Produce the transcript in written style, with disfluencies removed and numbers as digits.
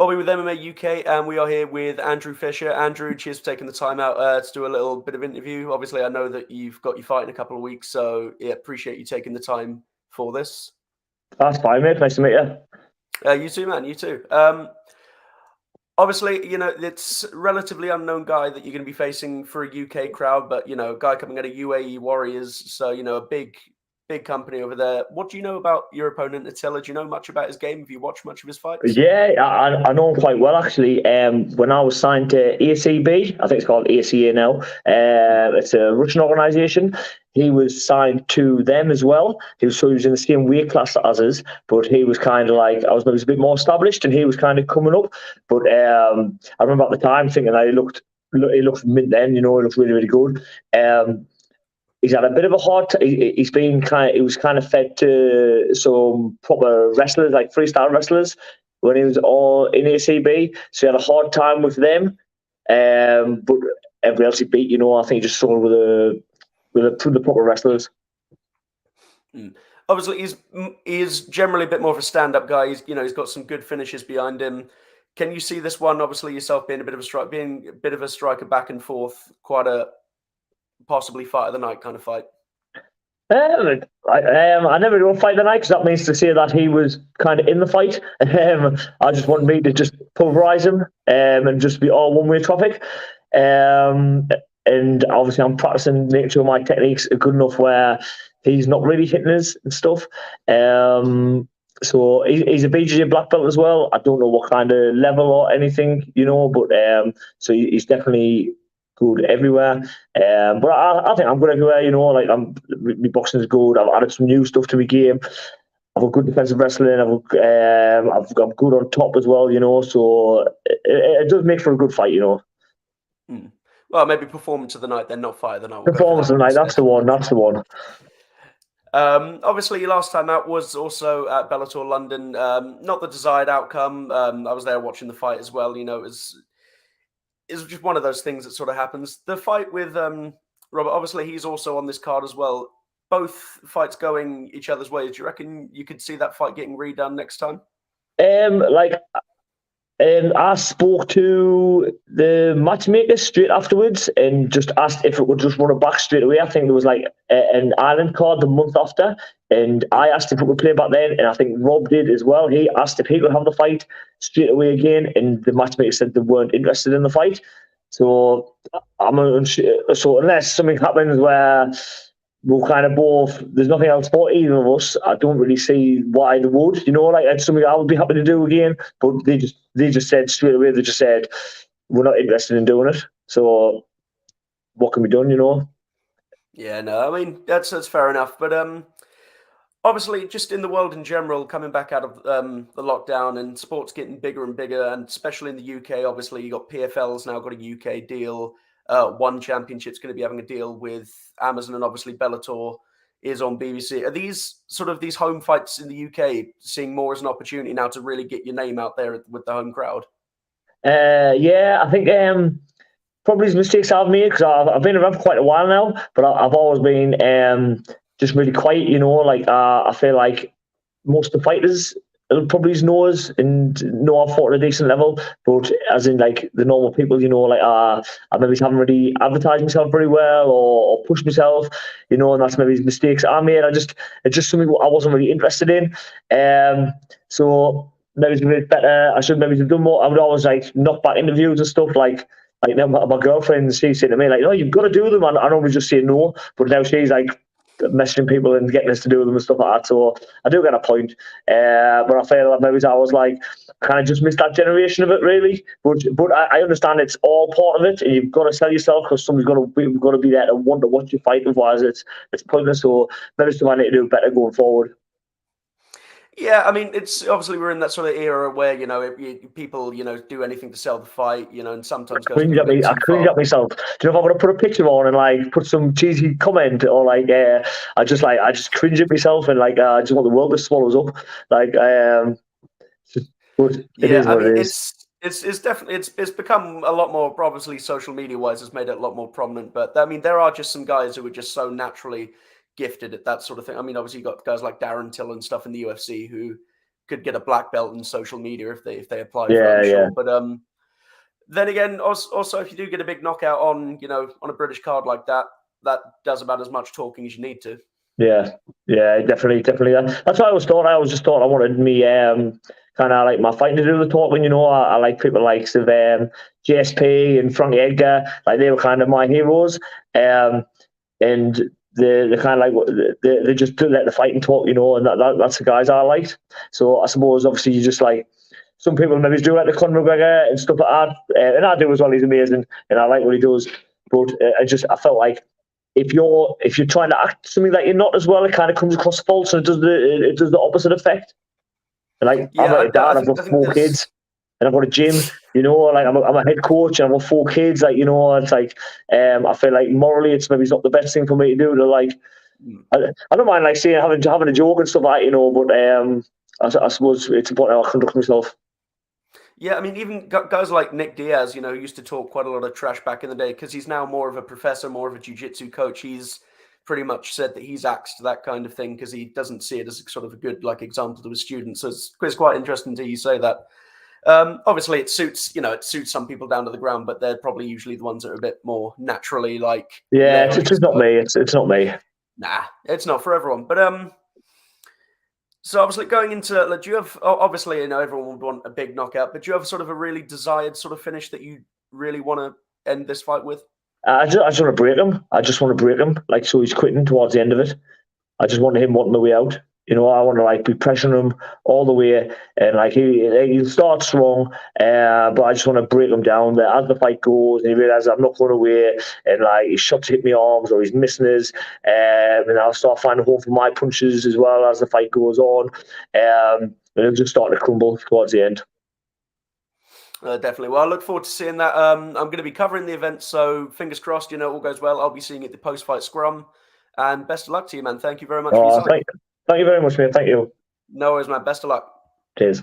Bobby with MMA UK, and we are here with Andrew Fisher. Andrew, cheers for taking the time out to do a little bit of interview. Obviously, I know that you've got your fight in a couple of weeks, so yeah, appreciate you taking the time for this. That's fine, mate. Nice to meet you. You too, man. You too. Obviously, it's a relatively unknown guy that you're going to be facing for a UK crowd, but, a guy coming out of UAE Warriors, so, a big company over there. What do you know about your opponent, Attila? Do you know much about his game? Have you watched much of his fights? Yeah, I know him quite well, actually. When I was signed to ACB, I think it's called ACA now, it's a Russian organisation. He was signed to them as well. He was in the same weight class as us, but he was kind of like, I was maybe a bit more established, and he was kind of coming up. But I remember at the time thinking that he looked mint then, he looked really, really good. He's had a bit of a hard. He was kind of fed to some proper wrestlers, like freestyle wrestlers, when he was all in ACB. So he had a hard time with them. But everybody else he beat, I think he just struggled with the proper wrestlers. Obviously, he's generally a bit more of a stand-up guy. He's got some good finishes behind him. Can you see this one? Obviously, yourself being a bit of a striker back and forth, quite a possibly fight of the night kind of fight. I never do a fight of the night, because that means to say that he was kind of in the fight. I just want me to just pulverize him and just be all one-way traffic. And obviously, I'm practicing, making sure my techniques are good enough where he's not really hitting us and stuff. So he's a BJJ black belt as well. I don't know what kind of level or anything, but so he's definitely good everywhere. But I think I'm good everywhere, my boxing is good. I've added some new stuff to my game. I've got good defensive wrestling. I'm good on top as well, so it does make for a good fight, Well, maybe performance of the night, then, not fight of the night. Performance of the night, that's the one. Obviously, your last time out was also at Bellator London. Not the desired outcome. I was there watching the fight as well. It's just one of those things that sort of happens. The fight with Robert, obviously, he's also on this card as well. Both fights going each other's ways. Do you reckon you could see that fight getting redone next time? I spoke to the matchmaker straight afterwards and just asked if it would just run it back straight away. I think there was like an Ireland card the month after, and I asked if it would play back then, and I think Rob did as well. He asked if he could have the fight straight away again, and the matchmaker said they weren't interested in the fight. So so unless something happens where we're kind of both, there's nothing else for either of us, I don't really see why they would. It's something I would be happy to do again, but they just said straight away, they just said, we're not interested in doing it. So what can be done, Yeah, no, I mean, that's fair enough. But obviously, just in the world in general, coming back out of the lockdown and sports getting bigger and bigger, and especially in the UK, obviously, you got PFL's now got a UK deal. One Championship's going to be having a deal with Amazon, and obviously Bellator is on BBC. Are these home fights in the UK seeing more as an opportunity now to really get your name out there with the home crowd? Yeah, I think probably the mistakes I've made, because I've been around for quite a while now, but I've always been just really quiet. I feel like most of the fighters probably know us and know I've fought at a decent level, but as in like the normal people, I maybe haven't really advertised myself very well or pushed myself, and that's maybe the mistakes I made. It's just something I wasn't really interested in. So maybe it's a bit better. I should maybe have done more. I would always like knock back interviews and stuff like now my girlfriend, she's saying to me like, "No, you've got to do them." And I normally just say no, but now she's like messaging people and getting us to do them and stuff like that. So I do get a point. But I feel like maybe I was like, kind of just missed that generation of it, really. But I understand it's all part of it, and you've got to sell yourself because somebody's got to be there to want to watch you fight. Otherwise, it's pointless. So maybe something I need to do better going forward. Yeah, I mean, it's obviously we're in that sort of era where people do anything to sell the fight, and sometimes I cringe at myself. Do you know if I'm gonna put a picture on and like put some cheesy comment or like I just cringe at myself and like I just want the world to swallow us up. Like it's definitely it's become a lot more, obviously social media wise has made it a lot more prominent. But I mean, there are just some guys who are just so naturally gifted at that sort of thing. I mean, obviously you got guys like Darren Till and stuff in the UFC who could get a black belt in social media if they apply for it, Yeah, I'm yeah. sure. But then again, also if you do get a big knockout on on a British card like that, that does about as much talking as you need to. Yeah, yeah, definitely, definitely. That's what I always thought. I always just thought I wanted me kind of like my fighting to do the talking. I like people like GSP and Frankie Edgar. Like they were kind of my heroes. And they kind of like they just do let the fighting talk. And that's the guys I liked. So I suppose obviously you just like some people maybe do like the Conor McGregor and stuff like that, and I do as well. He's amazing, and I like what he does. But I felt like if you're trying to act something that you're not as well, it kind of comes across false, and it does the opposite effect. And like I'm Yeah, a dad, I've I got think 4 kids, there's. and I've got a gym. Like I'm a head coach, and I've got 4 kids. Like it's like I feel like morally, it's maybe not the best thing for me to do. To like, I don't mind like saying having a joke and stuff like but I suppose it's important how I conduct myself. Yeah, I mean, even guys like Nick Diaz, used to talk quite a lot of trash back in the day because he's now more of a professor, more of a jiu-jitsu coach. He's pretty much said that he's axed that kind of thing because he doesn't see it as sort of a good example to his students. So it's quite interesting to hear you say that. Obviously, it suits some people down to the ground, but they're probably usually the ones that are a bit more naturally Yeah, leery. it's not me. It's not me. Nah, it's not for everyone. But so obviously going into, do you have, obviously, everyone would want a big knockout, but do you have sort of a really desired sort of finish that you really want to end this fight with? I just want to break him. I just want to break him. Like, so he's quitting towards the end of it. I just want him wanting the way out. I want to be pressuring him all the way, and he'll start strong, but I just want to break him down. That as the fight goes, and he realizes I'm not going away, and his shots hit me arms or he's missing his, and I'll start finding home for my punches as well as the fight goes on, and it'll just start to crumble towards the end. Definitely. Well, I look forward to seeing that. I'm going to be covering the event, so fingers crossed. All goes well. I'll be seeing you at the post-fight scrum, and best of luck to you, man. Thank you very much for your time. Thank you very much, mate. Thank you. No worries, man. Best of luck. Cheers.